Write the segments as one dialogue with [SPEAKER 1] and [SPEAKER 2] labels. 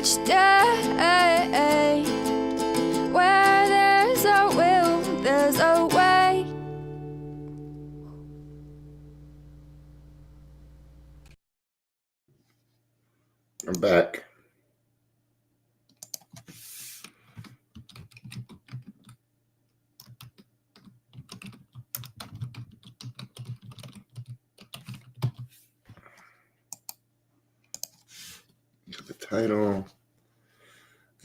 [SPEAKER 1] each day. Where there's a will, there's a way.
[SPEAKER 2] I'm back. The title.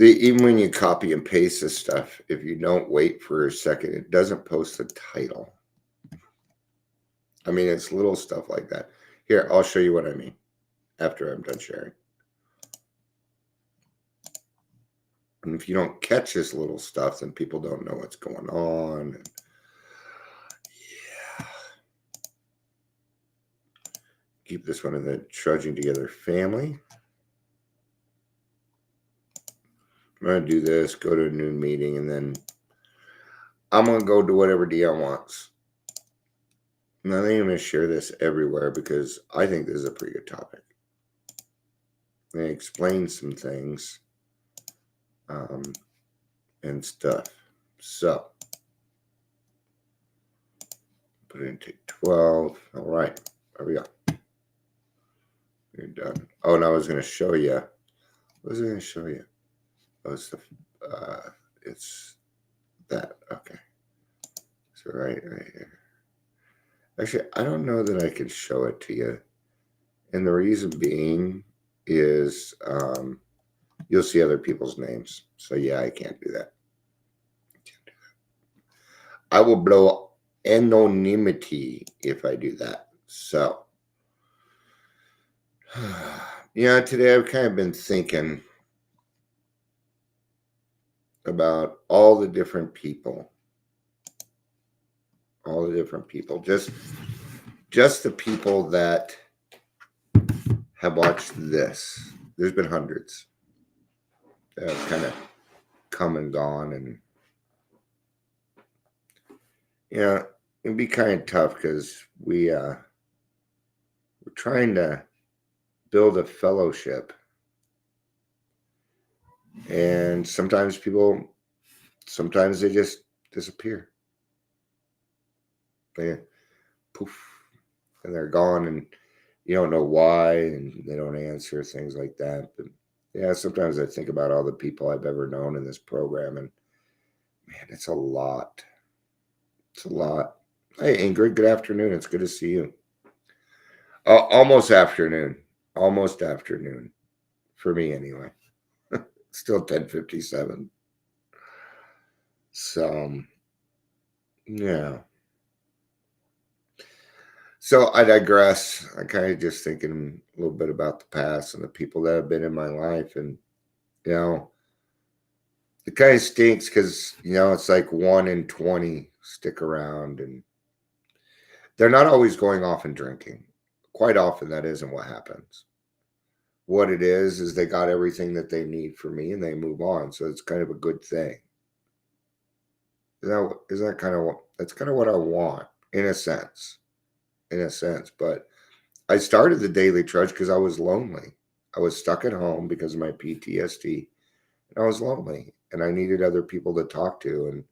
[SPEAKER 2] Even when you copy and paste this stuff, if you don't wait for a second, it doesn't post the title. I mean, it's little stuff like that. Here, I'll show you what I mean after I'm done sharing. And if you don't catch this little stuff, then people don't know what's going on. And yeah. Keep this one in the Trudging Together family. I'm going to do this, go to a new meeting, and then I'm going to go do whatever DL wants. And I think I'm going to share this everywhere because I think this is a pretty good topic. They explain some things and stuff. So, put it into 12. All right, there we go. You're done. Oh, and I was going to show you. What was I going to show you? Oh, it's that. Okay. So right here. Actually, I don't know that I can show it to you. And the reason being is you'll see other people's names. So yeah, I can't do that. I will blow anonymity if I do that. So, yeah, today I've kind of been thinking about all the different people. Just the people that have watched this. There's been hundreds that have kind of come and gone, and yeah, it'd be kind of tough because we're trying to build a fellowship, and sometimes they just disappear. They poof, and they're gone, and you don't know why, and they don't answer, things like that. But yeah, sometimes I think about all the people I've ever known in this program, and man, it's a lot. It's a lot. Hey, Ingrid, good afternoon. It's good to see you. Almost afternoon for me anyway. Still 10:57. So, yeah. So I digress. I kind of just thinking a little bit about the past and the people that have been in my life. And, you know, it kind of stinks because, you know, it's like 1 in 20 stick around, and they're not always going off and drinking. Quite often that isn't what happens. What it is they got everything that they need from me and they move on. So it's kind of a good thing. That's kind of what I want in a sense. But I started the Daily Trudge because I was lonely. I was stuck at home because of my PTSD, and I was lonely, and I needed other people to talk to, and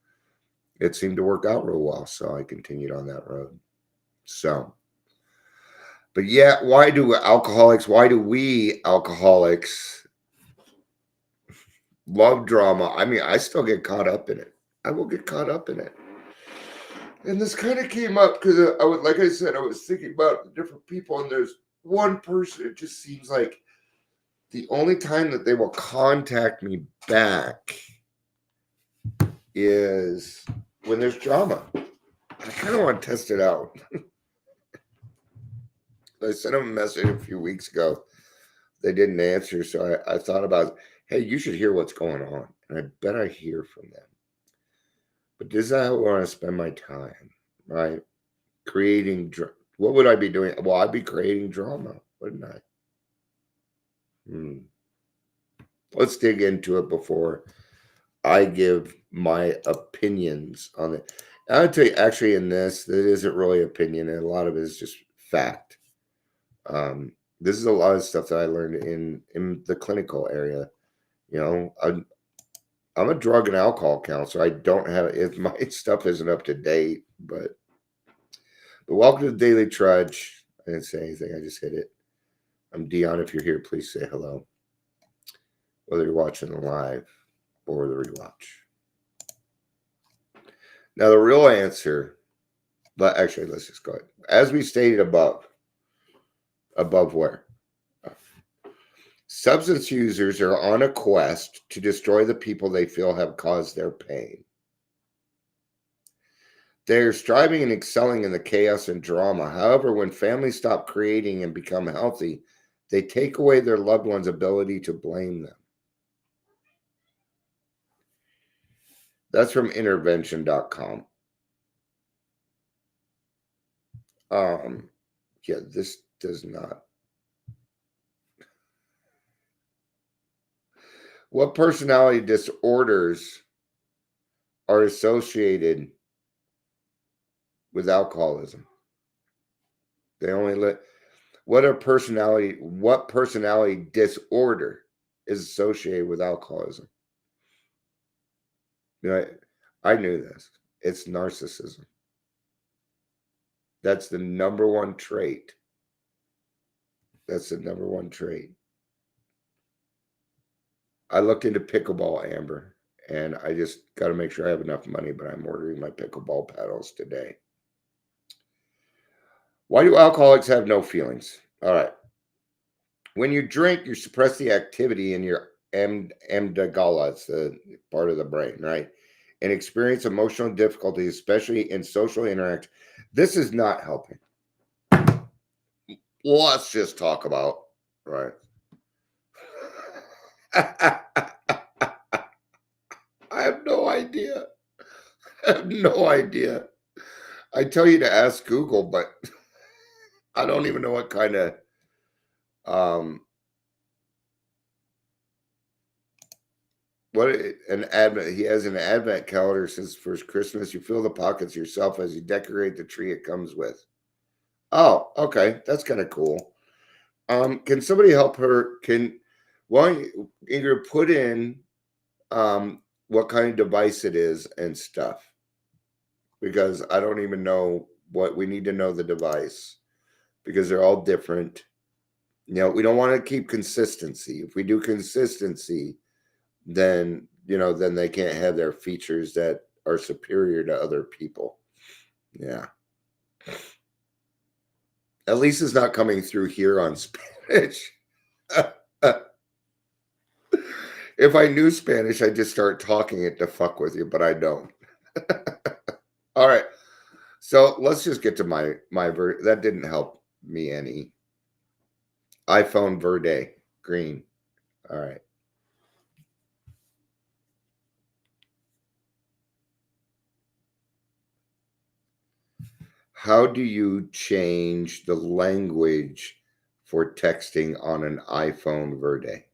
[SPEAKER 2] it seemed to work out real well, so I continued on that road. So, but yeah, why do we alcoholics love drama? I mean, I still get caught up in it. I will get caught up in it. And this kind of came up because I was thinking about the different people, and there's one person, it just seems like the only time that they will contact me back is when there's drama. I kind of want to test it out. I sent them a message a few weeks ago. They didn't answer, so I thought about, hey, you should hear what's going on. And I bet I hear from them. But this is how I want to spend my time, right? What would I be doing? Well, I'd be creating drama, wouldn't I? Let's dig into it before I give my opinions on it. I'll tell you, actually, in this, that isn't really opinion, and a lot of it is just fact. This is a lot of stuff that I learned in the clinical area You know, I'm a drug and alcohol counselor. I don't have if my stuff isn't up to date, but welcome to the Daily Trudge. I didn't say anything. I just hit it. I'm Dion. If you're here, please say hello. Whether you're watching the live or the rewatch. Now, the real answer, but actually, let's just go ahead. As we stated above where? Substance users are on a quest to destroy the people they feel have caused their pain. They are striving and excelling in the chaos and drama. However, when families stop creating and become healthy, they take away their loved ones' ability to blame them. That's from intervention.com. Yeah, this does not. What personality disorders are associated with alcoholism? They only what personality disorder is associated with alcoholism? You know, I knew this. It's narcissism. That's the number one trait. That's the number one trait. I looked into pickleball, Amber, and I just got to make sure I have enough money, but I'm ordering my pickleball paddles today. Why do alcoholics have no feelings? All right. When you drink, you suppress the activity in your amygdala, it's the part of the brain, right? And experience emotional difficulties, especially in social interaction. This is not helping. Let's just talk about, right? I have no idea. I have no idea. I tell you to ask Google, but I don't even know what kind of an advent. He has an advent calendar since first Christmas. You fill the pockets yourself as you decorate the tree it comes with. Oh, okay, that's kind of cool. Can somebody help her? Why don't you, Ingrid, put in what kind of device it is and stuff, because I don't even know what we need to know the device, because they're all different. You know, we don't want to keep consistency. If we do consistency, then then they can't have their features that are superior to other people. Yeah. At least it's not coming through here on Spanish. If I knew Spanish, I'd just start talking it to fuck with you, but I don't. All right. So let's just get to my that didn't help me any. iPhone Verde green. All right. How do you change the language for texting on an iPhone Verde?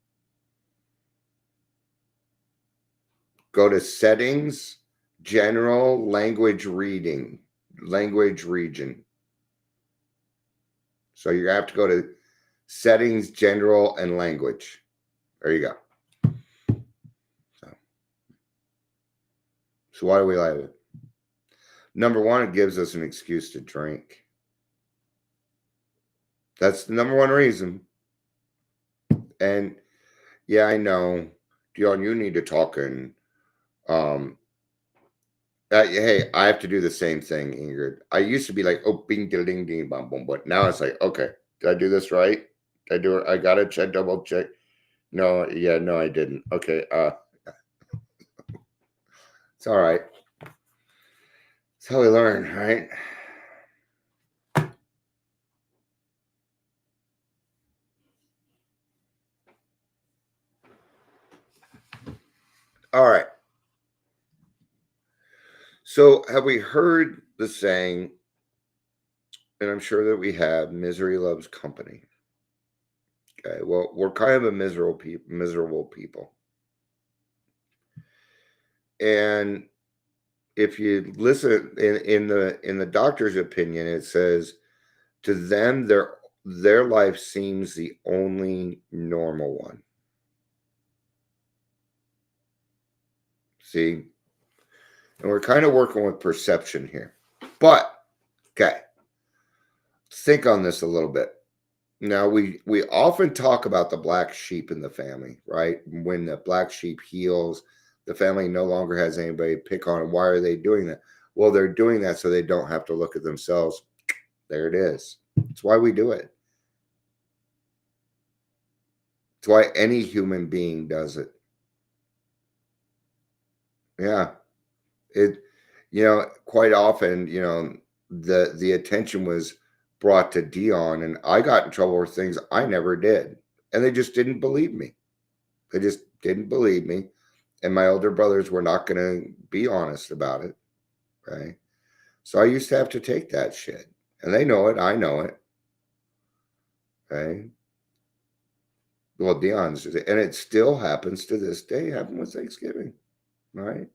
[SPEAKER 2] Go to settings, general, language reading, language region. So you have to go to settings, general, and language. There you go. So why do we like it? Number one, it gives us an excuse to drink. That's the number one reason. And yeah, I know, Dion, you need to talk and hey, I have to do the same thing, Ingrid. I used to be like, oh, bing, ding, ding, bum, bum, but now it's like, okay, did I do this right? Did I do it? I gotta check, double check. No, yeah, no, I didn't. Okay, it's all right. That's how we learn, right? All right. So, have we heard the saying, and I'm sure that we have, misery loves company? Okay, well, we're kind of a miserable people. And if you listen in the doctor's opinion, it says to them their life seems the only normal one. See? And we're kind of working with perception here. But, okay. Think on this a little bit. Now, we often talk about the black sheep in the family, right? When the black sheep heals, the family no longer has anybody to pick on. Why are they doing that? Well, they're doing that so they don't have to look at themselves. There it is. It's why we do it. It's why any human being does it. Yeah. Quite often, the attention was brought to Dion, and I got in trouble for things I never did. And they just didn't believe me. They just didn't believe me. And my older brothers were not going to be honest about it. Right. So I used to have to take that shit. And they know it. I know it. Right. Well, Dion's, and it still happens to this day. Happened with Thanksgiving. Right.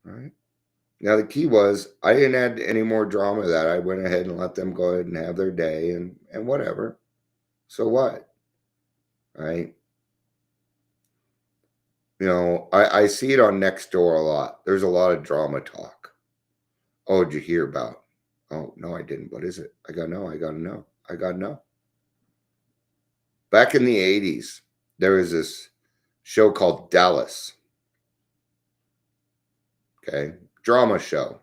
[SPEAKER 2] Right. Now, the key was I didn't add any more drama to that. I went ahead and let them go ahead and have their day and whatever. So what? Right. I see it on Nextdoor a lot. There's a lot of drama talk. Oh, did you hear about? Oh, no, I didn't. What is it? I got to know. I got to know. I got to know. Back in the 80s, there was this show called Dallas. Okay. Drama show.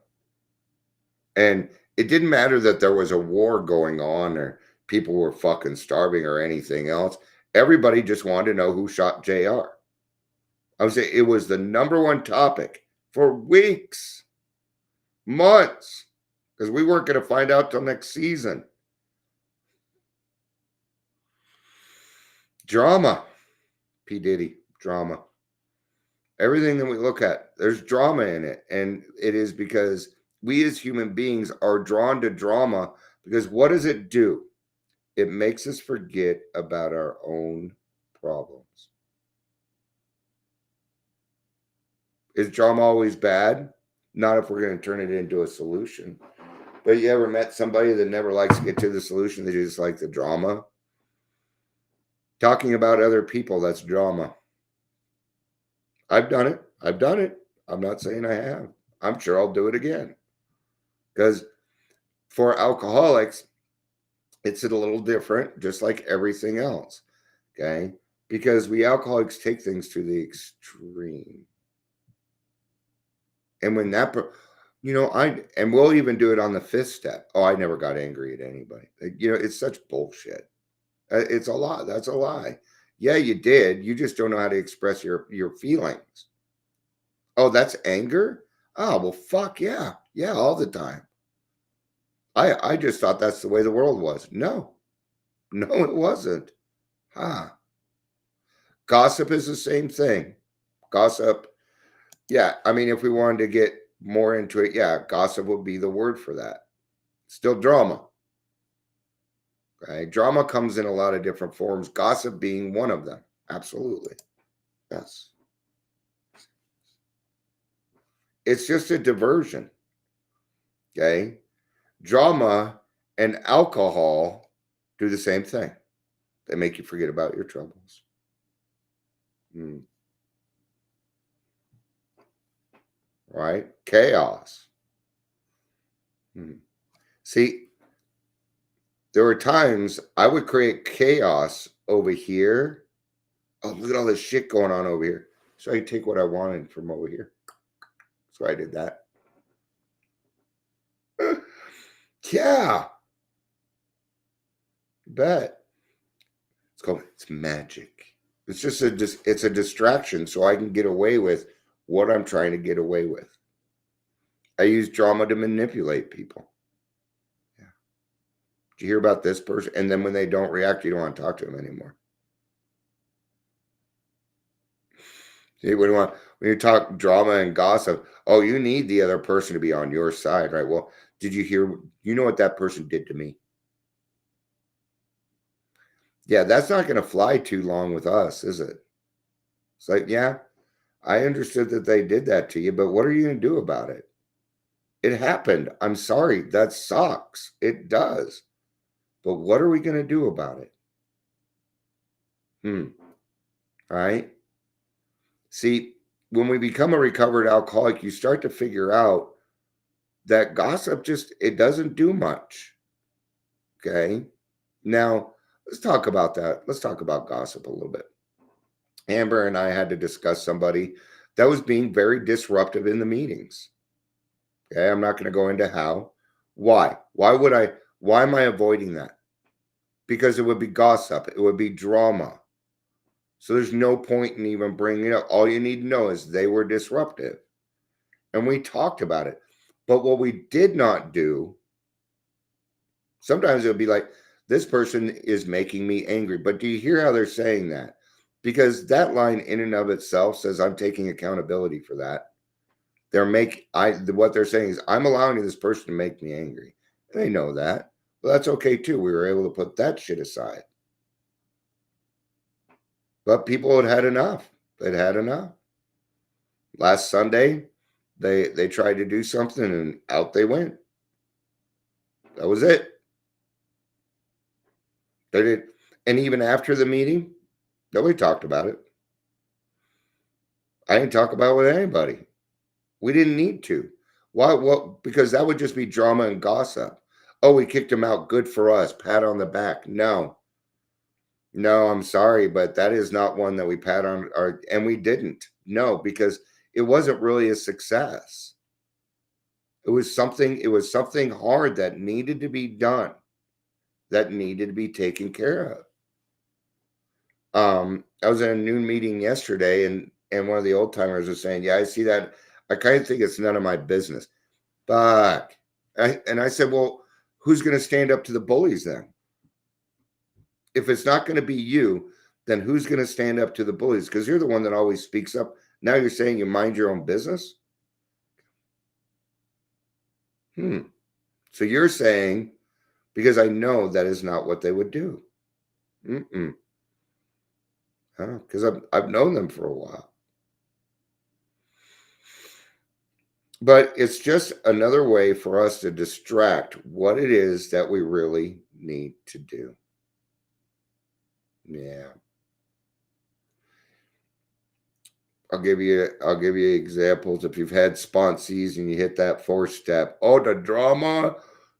[SPEAKER 2] And it didn't matter that there was a war going on or people were fucking starving or anything else. Everybody just wanted to know who shot JR. I would say it was the number one topic for weeks, months, because we weren't going to find out till next season. Drama. P. Diddy, drama. Everything that we look at, there's drama in it. And it is because we as human beings are drawn to drama because what does it do? It makes us forget about our own problems. Is drama always bad? Not if we're going to turn it into a solution. But you ever met somebody that never likes to get to the solution? They just like the drama? Talking about other people, that's drama. I've done it. I'm not saying I have. I'm sure I'll do it again. Because for alcoholics, it's a little different, just like everything else. Okay? Because we alcoholics take things to the extreme. And when that, and we'll even do it on the fifth step. Oh, I never got angry at anybody. It's such bullshit. It's a lie. That's a lie. Yeah, you did. You just don't know how to express your feelings. Oh, that's anger? Oh, well, fuck yeah. Yeah, all the time. I just thought that's the way the world was. No, it wasn't. Gossip is the same thing. Gossip. Yeah, I mean, if we wanted to get more into it, yeah, gossip would be the word for that. Still drama. Okay? Drama comes in a lot of different forms, gossip being one of them. Absolutely. Yes. It's just a diversion. Okay? Drama and alcohol do the same thing. They make you forget about your troubles. Right? Chaos. See, there were times I would create chaos over here. Oh, look at all this shit going on over here. So I take what I wanted from over here. So I did that. Yeah. Bet. It's magic. It's just it's a distraction so I can get away with what I'm trying to get away with. I use drama to manipulate people. Yeah. Did you hear about this person? And then when they don't react, you don't want to talk to them anymore. See, when you talk drama and gossip, oh, you need the other person to be on your side, right? Well, did you hear? You know what that person did to me? Yeah, that's not going to fly too long with us, is it? It's like, yeah, I understood that they did that to you, but what are you going to do about it? It happened. I'm sorry. That sucks. It does. But what are we going to do about it? All right. See, when we become a recovered alcoholic, you start to figure out that gossip it doesn't do much. Okay. Now, let's talk about that. Let's talk about gossip a little bit. Amber and I had to discuss somebody that was being very disruptive in the meetings. Okay. I'm not going to go into how. Why? Why am I avoiding that? Because it would be gossip. It would be drama. So there's no point in even bringing it up. All you need to know is they were disruptive. And we talked about it. But what we did not do, sometimes it would be like, this person is making me angry. But do you hear how they're saying that? Because that line in and of itself says I'm taking accountability for that. What they're saying is I'm allowing this person to make me angry. And they know that. But that's okay too. We were able to put that shit aside. But people had enough. They'd had enough. Last Sunday, they tried to do something and out they went. That was it. They did. And even after the meeting, nobody talked about it. I didn't talk about it with anybody. We didn't need to. Why? What? Because that would just be drama and gossip. Oh, we kicked him out. Good for us. Pat on the back. No, I'm sorry, but that is not one that we pat on and we didn't. No, because it wasn't really a success. It was something hard that needed to be done, that needed to be taken care of. I was in a noon meeting yesterday and one of the old timers was saying, yeah, I see that. I kind of think it's none of my business. But I said, well, who's going to stand up to the bullies then? If it's not going to be you, then who's going to stand up to the bullies? Because you're the one that always speaks up. Now you're saying you mind your own business? So you're saying, because I know that is not what they would do. Because I've known them for a while. But it's just another way for us to distract what it is that we really need to do. Yeah. I'll give you examples. If you've had sponsees and you hit that 4th step, oh, the drama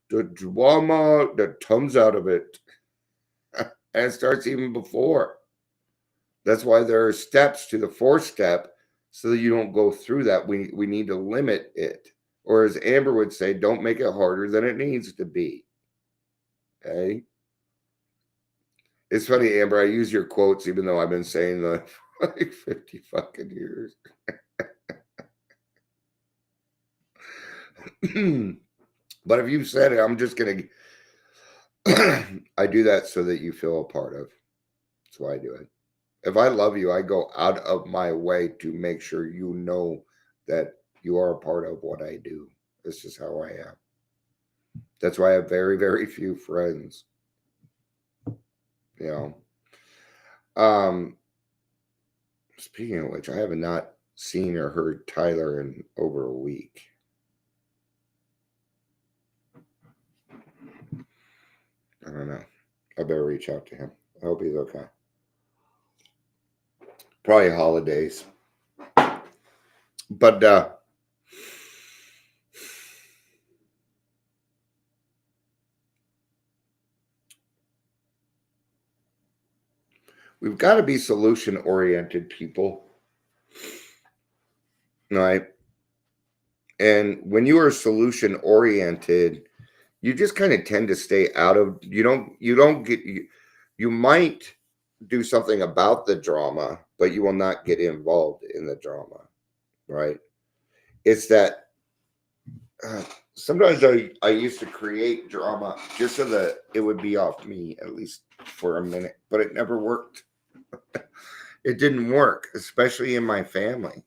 [SPEAKER 2] that comes out of it. And it starts even before. That's why there are steps to the 4th step so that you don't go through that. We need to limit it. Or as Amber would say, don't make it harder than it needs to be. Okay? It's funny, Amber, I use your quotes even though I've been saying them for like 50 fucking years. But if you've said it, I'm just going to... I do that so that you feel a part of. That's why I do it. If I love you, I go out of my way to make sure you know that you are a part of what I do. This is how I am. That's why I have very, very few friends. You know. Speaking of which, I have not seen or heard Tyler in over a week. I don't know. I better reach out to him. I hope he's okay. Probably holidays. But we've got to be solution-oriented people. Right? And when you are solution-oriented, you just kind of tend to stay out of, you might do something about the drama, but you will not get involved in the drama, right? It's that sometimes I used to create drama just so that it would be off me, at least for a minute, but it never worked. It didn't work, especially in my family.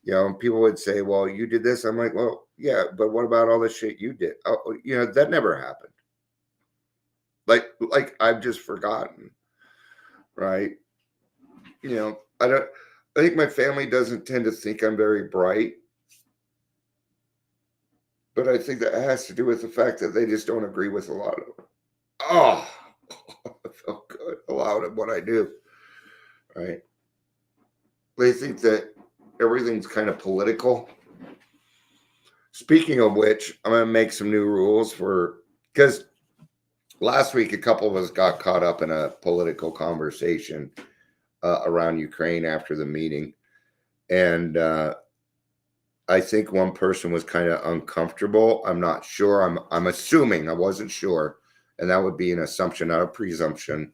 [SPEAKER 2] You know, people would say, well, you did this. I'm like, well, yeah, but what about all the shit you did? Oh, you know, that never happened. Like I've just forgotten, right? You know, I think my family doesn't tend to think I'm very bright. But I think that has to do with the fact that they just don't agree with a lot of it. Oh, I felt good. A lot of what I do, right? They think that everything's kind of political. Speaking of which, I'm going to make some new rules because last week a couple of us got caught up in a political conversation around Ukraine after the meeting. And I think one person was kind of uncomfortable. I'm not sure. I'm assuming. I wasn't sure. And that would be an assumption, not a presumption.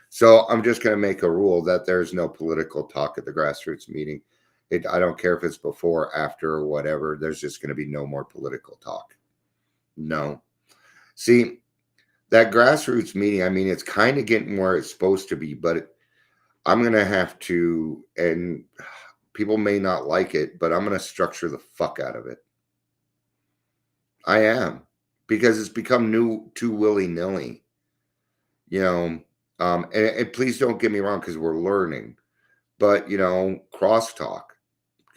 [SPEAKER 2] So I'm just going to make a rule that there's no political talk at the grassroots meeting. I don't care if it's before, after, or whatever. There's just going to be no more political talk. No. See, that grassroots meeting, I mean, it's kind of getting where it's supposed to be, but I'm going to have to, and people may not like it, but I'm going to structure the fuck out of it. I am, because it's become too willy-nilly, and please don't get me wrong, because we're learning, but, crosstalk.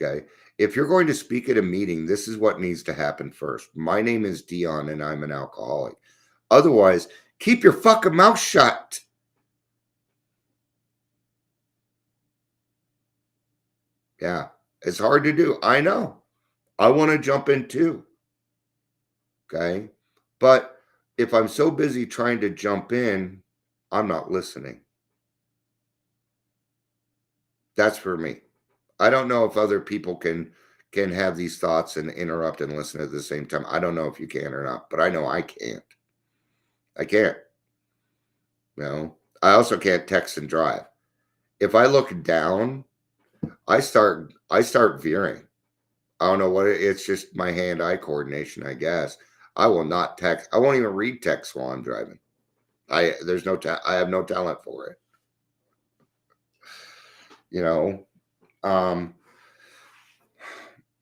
[SPEAKER 2] Okay. If you're going to speak at a meeting, this is what needs to happen first. My name is Dion and I'm an alcoholic. Otherwise, keep your fucking mouth shut. Yeah. It's hard to do. I know. I want to jump in too. Okay. But if I'm so busy trying to jump in, I'm not listening. That's for me. I don't know if other people can have these thoughts and interrupt and listen at the same time. I don't know if you can or not, but I know I can't. I can't. I also can't text and drive. If I look down, I start veering. I don't know what it's just my hand-eye coordination, I guess. I will not text. I won't even read text while I'm driving. I have no talent for it.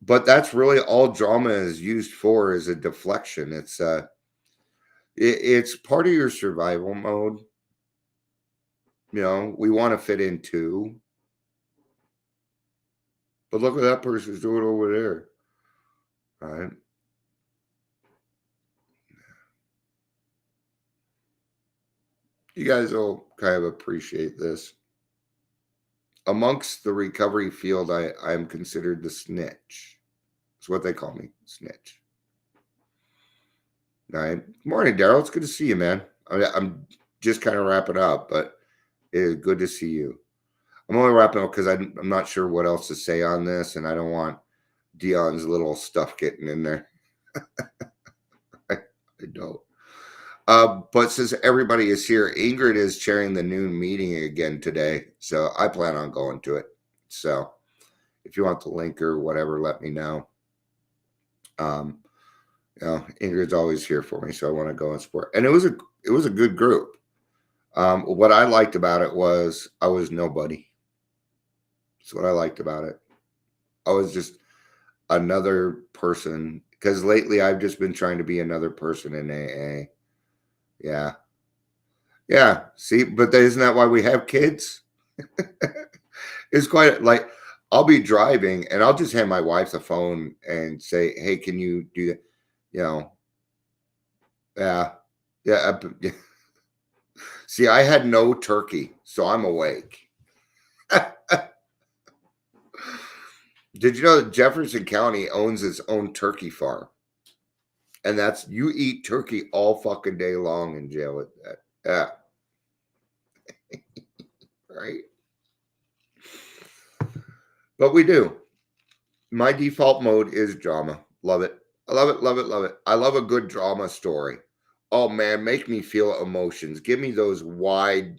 [SPEAKER 2] But that's really all drama is used for, is a deflection. It's part of your survival mode. We want to fit in too. But look what that person's doing over there. All right. You guys will kind of appreciate this. Amongst the recovery field, I am considered the snitch. That's what they call me, snitch. All right. Good morning, Daryl. It's good to see you, man. I'm just kind of wrapping up, but it is good to see you. I'm only wrapping up because I'm not sure what else to say on this, and I don't want Dion's little stuff getting in there. I don't. But since everybody is here, Ingrid is chairing the noon meeting again today, so I plan on going to it. So if you want the link or whatever, let me know. Ingrid's always here for me, so I want to go and support. And it was a good group. What I liked about it was I was nobody. That's what I liked about it. I was just another person, because lately I've just been trying to be another person in AA. Yeah. Yeah. See, but isn't that why we have kids? It's quite like, I'll be driving and I'll just hand my wife the phone and say, hey, can you do that? Yeah. Yeah. See, I had no turkey, so I'm awake. Did you know that Jefferson County owns its own turkey farm? And you eat turkey all fucking day long in jail with that. Yeah. Right? But we do. My default mode is drama. Love it. I love it, love it, love it. I love a good drama story. Oh man, make me feel emotions. Give me those wide,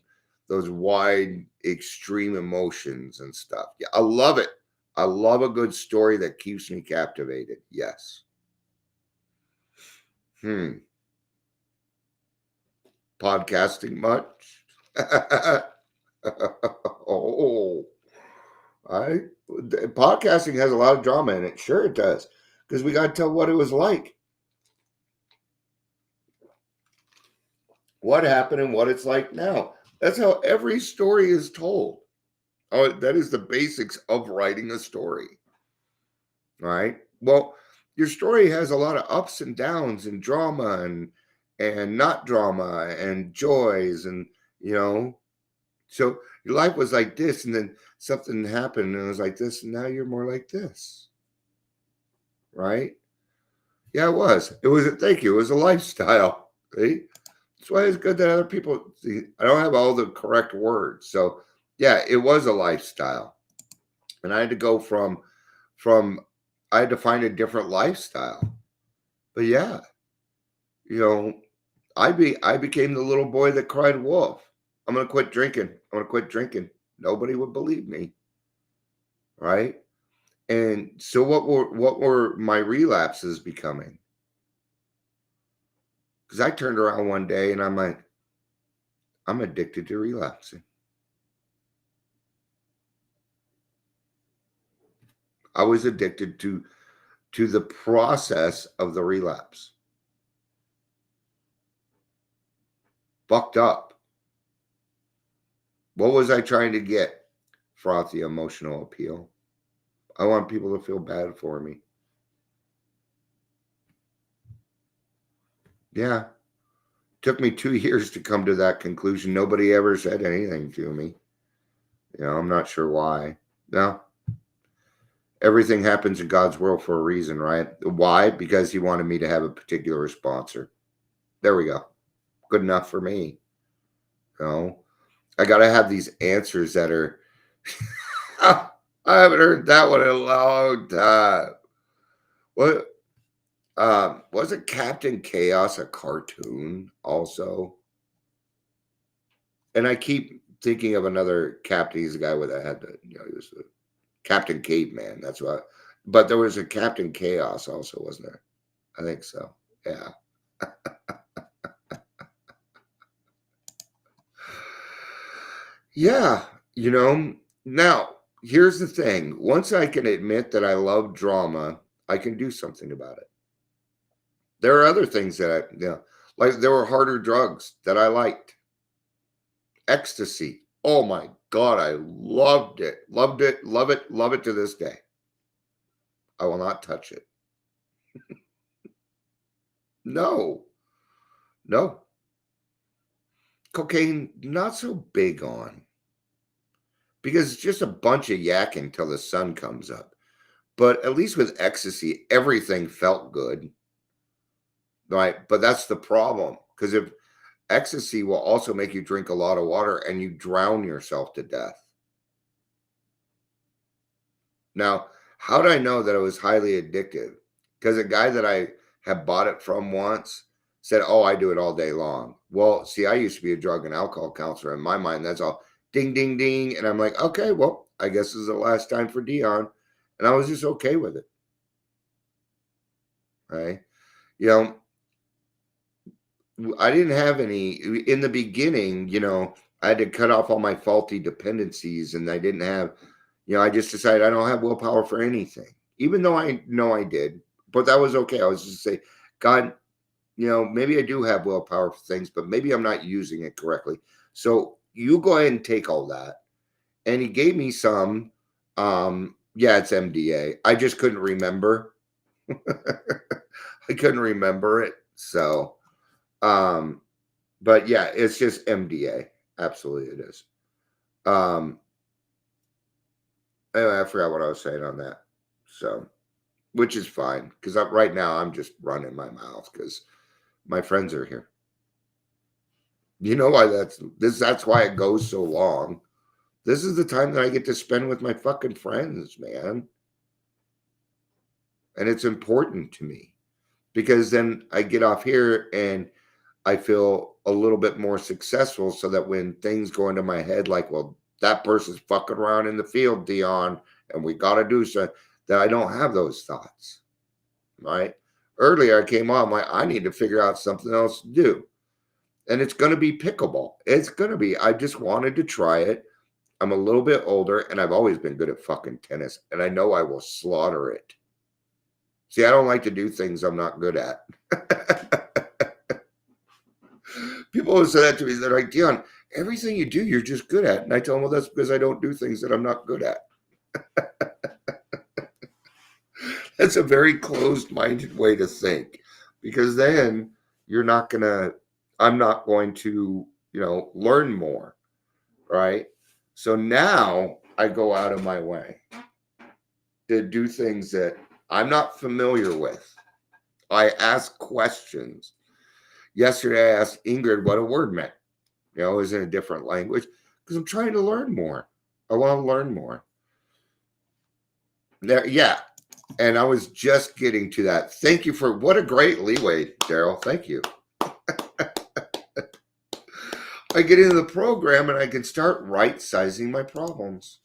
[SPEAKER 2] extreme emotions and stuff. Yeah, I love it. I love a good story that keeps me captivated. Yes. Podcasting much? Podcasting has a lot of drama in it. Sure it does. Because we got to tell what it was like. What happened and what it's like now. That's how every story is told. Oh, that is the basics of writing a story. All right. Well, your story has a lot of ups and downs and drama and not drama and joys and, So your life was like this, and then something happened, and it was like this, and now you're more like this, right? Yeah, it was. It was a thank you. It was a lifestyle. Right? That's why it's good that other people see. I don't have all the correct words, so yeah, it was a lifestyle, and I had to go from I had to find a different lifestyle. But yeah, you know, I became the little boy that cried wolf. I'm gonna quit drinking. I'm gonna quit drinking. Nobody would believe me, right? And so what were my relapses becoming? Because I turned around one day and I'm like, I'm addicted to relapsing. I was addicted to the process of the relapse. Fucked up. What was I trying to get? Frothy emotional appeal. I want people to feel bad for me. Yeah. Took me 2 years to come to that conclusion. Nobody ever said anything to me. I'm not sure why. No. Everything happens in God's world for a reason, right? Why? Because he wanted me to have a particular sponsor. There we go. Good enough for me. I got to have these answers that are I haven't heard that one in a long time. What wasn't Captain Chaos a cartoon also? And I keep thinking of another captain. He's a guy with a head that, he was a Captain Caveman. That's what. But there was a Captain Chaos also, wasn't there? I think so. Yeah. Yeah. Now here's the thing. Once I can admit that I love drama, I can do something about it. There are other things that like there were harder drugs that I liked. Ecstasy. Oh my God, I loved it. Loved it, love it to this day. I will not touch it. No. Cocaine, not so big on. Because it's just a bunch of yakking until the sun comes up. But at least with ecstasy, everything felt good. Right? But that's the problem. Because if ecstasy will also make you drink a lot of water and you drown yourself to death. Now, how did I know that it was highly addictive? Because a guy that I had bought it from once said, "Oh, I do it all day long." Well, see, I used to be a drug and alcohol counselor. In my mind, that's all ding, ding, ding. And I'm like, okay, well, I guess this is the last time for Dion. And I was just okay with it. Right? I didn't have any in the beginning, I had to cut off all my faulty dependencies and I didn't have, I just decided I don't have willpower for anything, even though I know I did, but that was okay. I was just say, God, maybe I do have willpower for things, but maybe I'm not using it correctly. So you go ahead and take all that. And he gave me some, yeah, it's MDA. I just couldn't remember. I couldn't remember it. So, but yeah, it's just MDA. Absolutely it is. Anyway, I forgot what I was saying on that. So, which is fine because right now I'm just running my mouth because my friends are here. You know why that's why it goes so long. This is the time that I get to spend with my fucking friends, man. And it's important to me because then I get off here and I feel a little bit more successful so that when things go into my head, like, well, that person's fucking around in the field, Dion, and we got to do so, that I don't have those thoughts, right? Earlier I came on, I need to figure out something else to do. And it's going to be pickleball. It's going to be, I just wanted to try it. I'm a little bit older and I've always been good at fucking tennis. And I know I will slaughter it. See, I don't like to do things I'm not good at. People will say that to me. They're like, Dion, everything you do, you're just good at. And I tell them, well, that's because I don't do things that I'm not good at. That's a very closed-minded way to think. Because then I'm not going to, learn more. right? So now I go out of my way to do things that I'm not familiar with. I ask questions. Yesterday, I asked Ingrid what a word meant. You know, is in a different language because I'm trying to learn more. I want to learn more. There, yeah. And I was just getting to that. Thank you for what a great leeway, Daryl. Thank you. I get into the program and I can start right sizing my problems.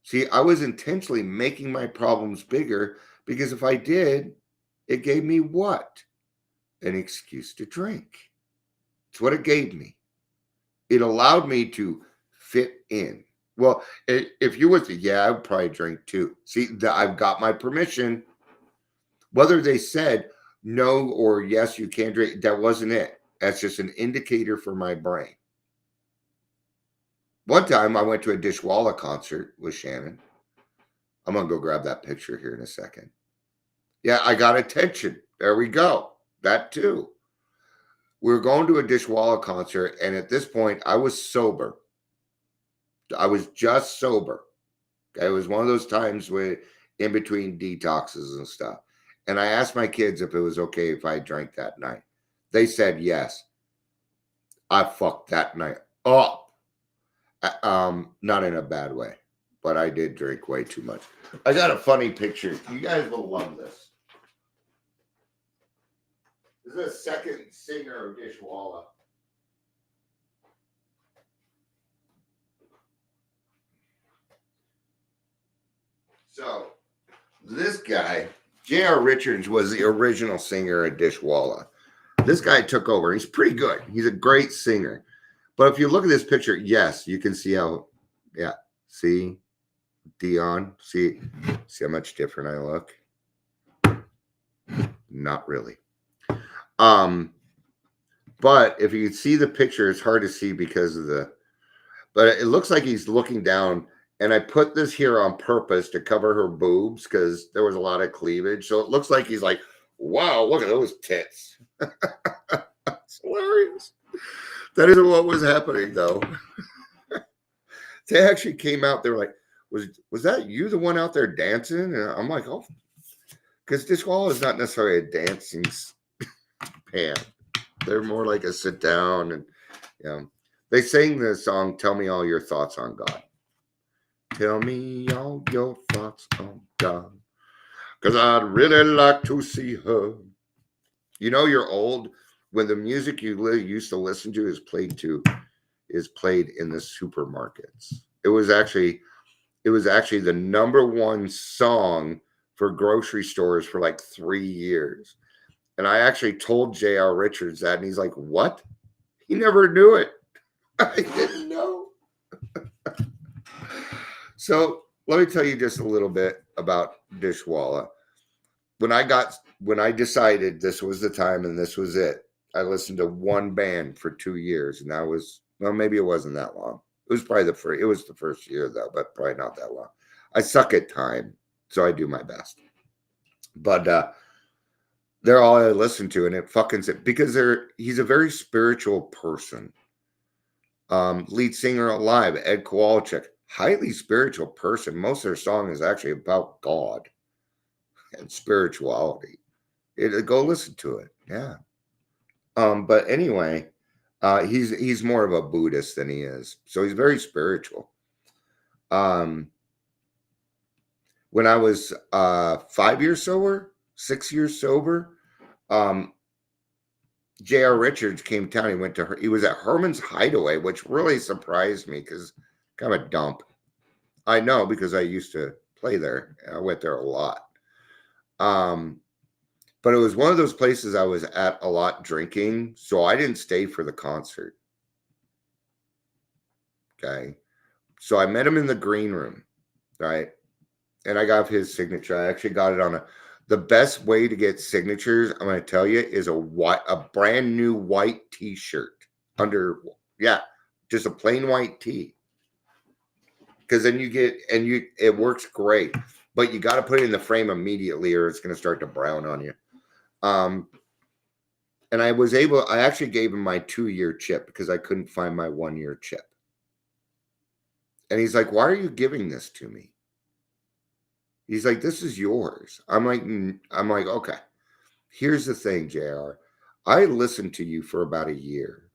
[SPEAKER 2] See, I was intentionally making my problems bigger because if I did, it gave me what? An excuse to drink. It's what it gave me. It allowed me to fit in. Well, if you was to, yeah, I would probably drink too. See, I've got my permission. Whether they said no or yes, you can't drink, that wasn't it. That's just an indicator for my brain. One time I went to a Dishwalla concert with Shannon. I'm going to go grab that picture here in a second. Yeah, I got attention. There we go. That too. We were going to a Dishwalla concert, and at this point, I was sober. I was just sober. It was one of those times where in between detoxes and stuff. And I asked my kids if it was okay if I drank that night. They said yes. I fucked that night up. Not in a bad way, but I did drink way too much. I got a funny picture. You guys will love this. This is a second singer of Dishwalla. So this guy, J.R. Richards, was the original singer of Dishwalla. This guy took over. He's pretty good. He's a great singer. But if you look at this picture, yes, you can see how, yeah, see Dion, see how much different I look? Not really. But if you can see the picture, it's hard to see because of but it looks like he's looking down. And I put this here on purpose to cover her boobs because there was a lot of cleavage. So it looks like he's like, wow, look at those tits. It's hilarious. That isn't what was happening, though. They actually came out. They were like, was that you, the one out there dancing? And I'm like, oh, because Dishwalla is not necessarily a dancing band. They're more like a sit down. And, you know, they sang the song, Tell Me All Your Thoughts on God. Tell me all your thoughts on God, because I'd really like to see her. You know, you're old when the music you used to listen to is played in the supermarkets. It was actually the number one song for grocery stores for like 3 years. And I actually told J.R. Richards that, and he's like, what? He never knew it. I didn't know. So let me tell you just a little bit about Dishwalla. When I decided this was the time and this was it, I listened to one band for 2 years, and that was, well, maybe it wasn't that long. It was probably the first year though, but probably not that long. I suck at time, so I do my best. But they're all I listen to, and it fucking because he's a very spiritual person. Lead singer Alive, Ed Kowalczyk, highly spiritual person. Most of their song is actually about God and spirituality. Go listen to it. Yeah. But anyway, he's more of a Buddhist than he is. So he's very spiritual. When I was 5 years sober, 6 years sober, J.R. Richards came to town. He was at Herman's Hideaway, which really surprised me because kind of a dump. I know because I used to play there. I went there a lot. But it was one of those places I was at a lot drinking, so I didn't stay for the concert. Okay. So I met him in the green room, right? And I got his signature. I actually got it the best way to get signatures, I'm going to tell you, is a brand new white t-shirt just a plain white tee. Because then it works great, but you got to put it in the frame immediately or it's going to start to brown on you. And I actually gave him my 2-year chip because I couldn't find my 1-year chip. And he's like, why are you giving this to me? He's like, this is yours. I'm like, okay. Here's the thing, JR. I listened to you for about a year,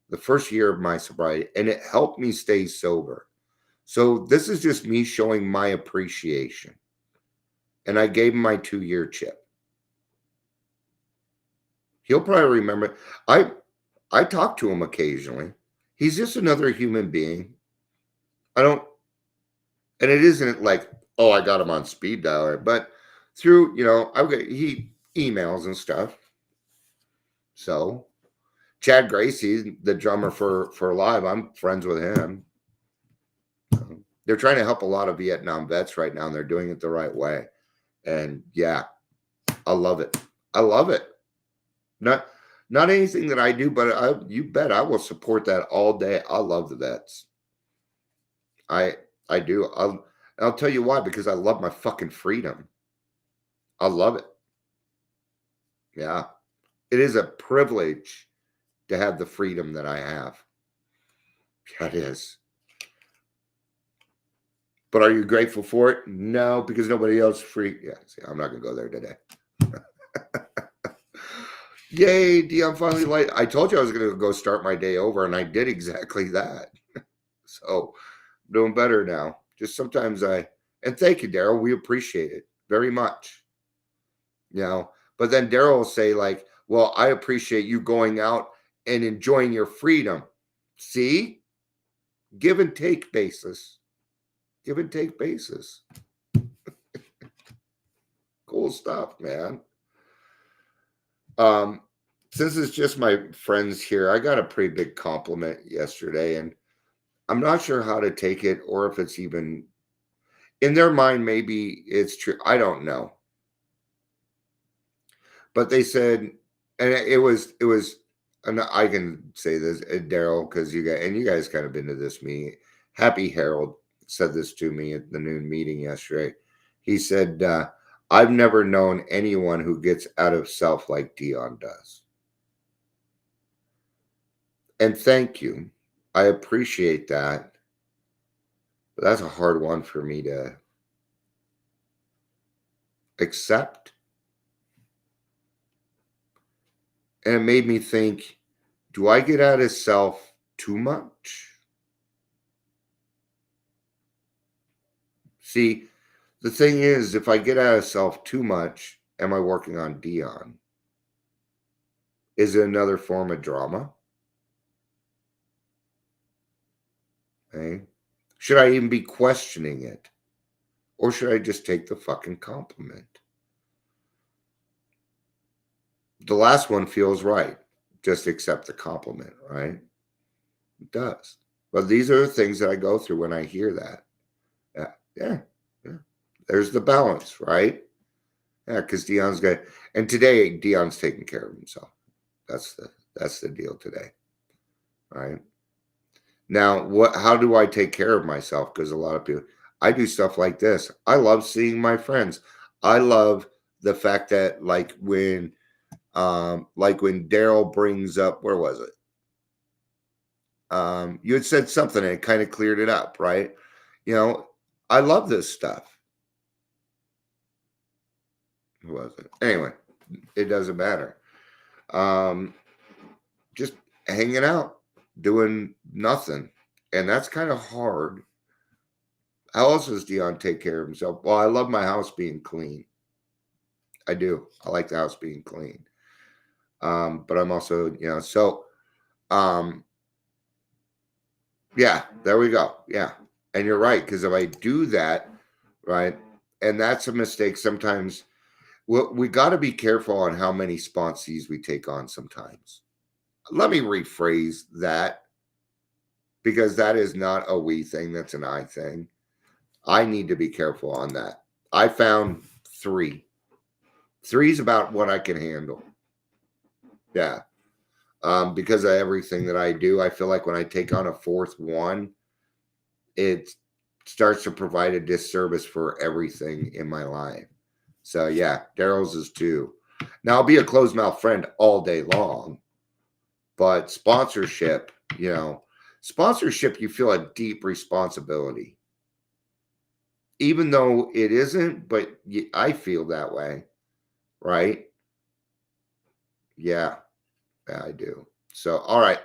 [SPEAKER 2] the first year of my sobriety, and it helped me stay sober. So this is just me showing my appreciation. And I gave him my 2-year chip. He'll probably remember. I talk to him occasionally. He's just another human being. And it isn't like, oh, I got him on speed dial, but through, he emails and stuff. So Chad Gracie, the drummer for Live, I'm friends with him. They're trying to help a lot of Vietnam vets right now, and they're doing it the right way. And yeah, I love it. I love it. Not anything that I do, but you bet I will support that all day. I love the vets. I do. I'll tell you why, because I love my fucking freedom. I love it. Yeah. It is a privilege to have the freedom that I have. Yeah, it is. But are you grateful for it? No, because nobody else is free. Yeah, see, I'm not going to go there today. Yay, Dion finally light. I told you I was going to go start my day over, and I did exactly that. So I'm doing better now. Just sometimes and thank you, Daryl. We appreciate it very much. But then Daryl will say, like, well, I appreciate you going out and enjoying your freedom. See? Give and take basis. Give and take basis. Cool stuff, man. Since it's just my friends here, I got a pretty big compliment yesterday, and I'm not sure how to take it or if it's even in their mind. Maybe it's true. I don't know. But they said, and it was, and I can say this, Daryl, because you guys kind of been to this meeting. Happy Harold said this to me at the noon meeting yesterday. He said, I've never known anyone who gets out of self like Dion does. And thank you. I appreciate that. But that's a hard one for me to accept. And it made me think, do I get out of self too much? See, the thing is, if I get out of self too much, am I working on Dion? Is it another form of drama? Okay. Should I even be questioning it? Or should I just take the fucking compliment? The last one feels right. Just accept the compliment, right? It does. But these are the things that I go through when I hear that. Yeah. There's the balance, right? Yeah, because Dion's got, and today Dion's taking care of himself. That's the deal today, right? Now, how do I take care of myself? Because a lot of people, I do stuff like this. I love seeing my friends. I love the fact that, like when Daryl brings up, where was it? You had said something and it kind of cleared it up, right? I love this stuff. Who was it? Anyway, it doesn't matter. Just hanging out, doing nothing. And that's kind of hard. How else does Dion take care of himself? Well, I love my house being clean. I do. I like the house being clean. But I'm also, yeah, there we go. Yeah. And you're right. Because if I do that, right, and that's a mistake sometimes, we got to be careful on how many sponsees we take on sometimes. Let me rephrase that, because that is not a we thing. That's an I thing. I need to be careful on that. I found 3. 3 is about what I can handle. Yeah. Because of everything that I do, I feel like when I take on a 4th one, it starts to provide a disservice for everything in my life. So yeah, Daryl's is 2. Now, I'll be a closed mouth friend all day long, but sponsorship, you feel a deep responsibility. Even though it isn't, but I feel that way, right? Yeah, I do. So, all right.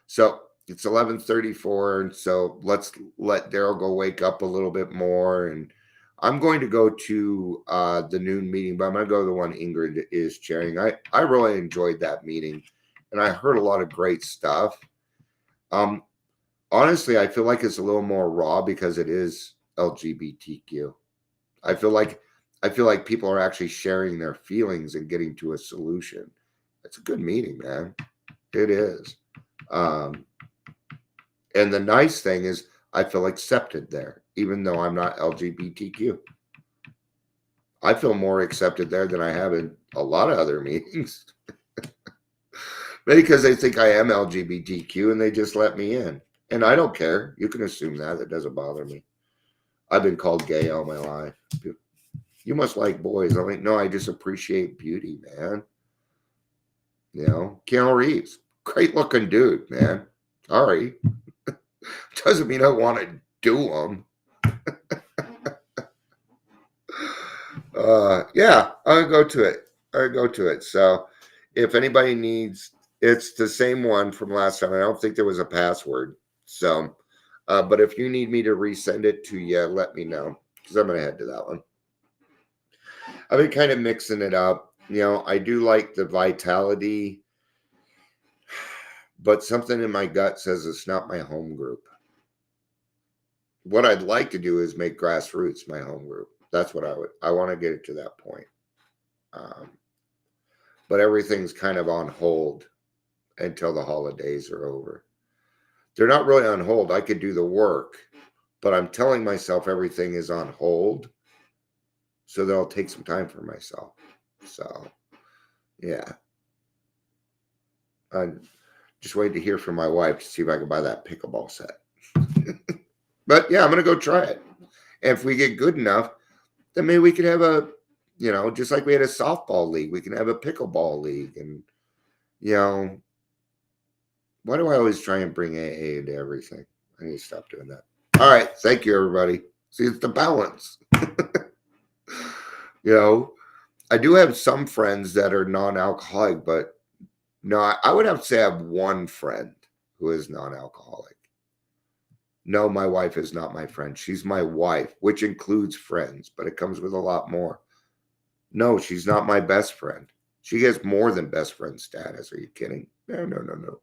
[SPEAKER 2] So it's 11:34, and so let's let Daryl go wake up a little bit more. And I'm going to go to the noon meeting, but I'm going to go to the one Ingrid is chairing. I really enjoyed that meeting, and I heard a lot of great stuff. Honestly, I feel like it's a little more raw because it is LGBTQ. I feel like people are actually sharing their feelings and getting to a solution. It's a good meeting, man. It is. And the nice thing is I feel accepted there, even though I'm not LGBTQ. I feel more accepted there than I have in a lot of other meetings. Maybe because they think I am LGBTQ and they just let me in. And I don't care. You can assume that. It doesn't bother me. I've been called gay all my life. You must like boys. I'm like, no, I just appreciate beauty, man. Keanu Reeves, great looking dude, man. Sorry. Doesn't mean I want to do them. Yeah, I'll go to it. So if anybody needs, it's the same one from last time. I don't think there was a password. So, but if you need me to resend it to you, let me know, because I'm going to head to that one. I've been kind of mixing it up. I do like the vitality, but something in my gut says it's not my home group. What I'd like to do is make grassroots my home group. That's what I want to get it to that point. But everything's kind of on hold until the holidays are over. They're not really on hold. I could do the work, but I'm telling myself everything is on hold so that I'll take some time for myself. So, yeah. I'm just waiting to hear from my wife to see if I can buy that pickleball set. But yeah, I'm going to go try it. And if we get good enough, then maybe we could have a, just like we had a softball league, we can have a pickleball league. And, why do I always try and bring AA into everything? I need to stop doing that. All right. Thank you, everybody. See, it's the balance. I do have some friends that are non-alcoholic, but no, I would have to say I have one friend who is non-alcoholic. No, my wife is not my friend. She's my wife, which includes friends, but it comes with a lot more. No, she's not my best friend. She gets more than best friend status. Are you kidding? No.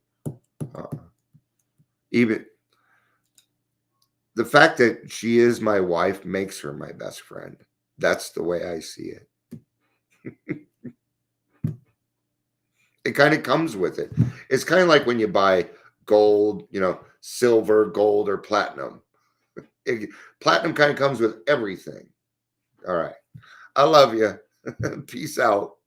[SPEAKER 2] Even the fact that she is my wife makes her my best friend. That's the way I see it. It kind of comes with it. It's kind of like when you buy gold, silver, gold, or platinum. Platinum kind of comes with everything. All right. I love you. Peace out.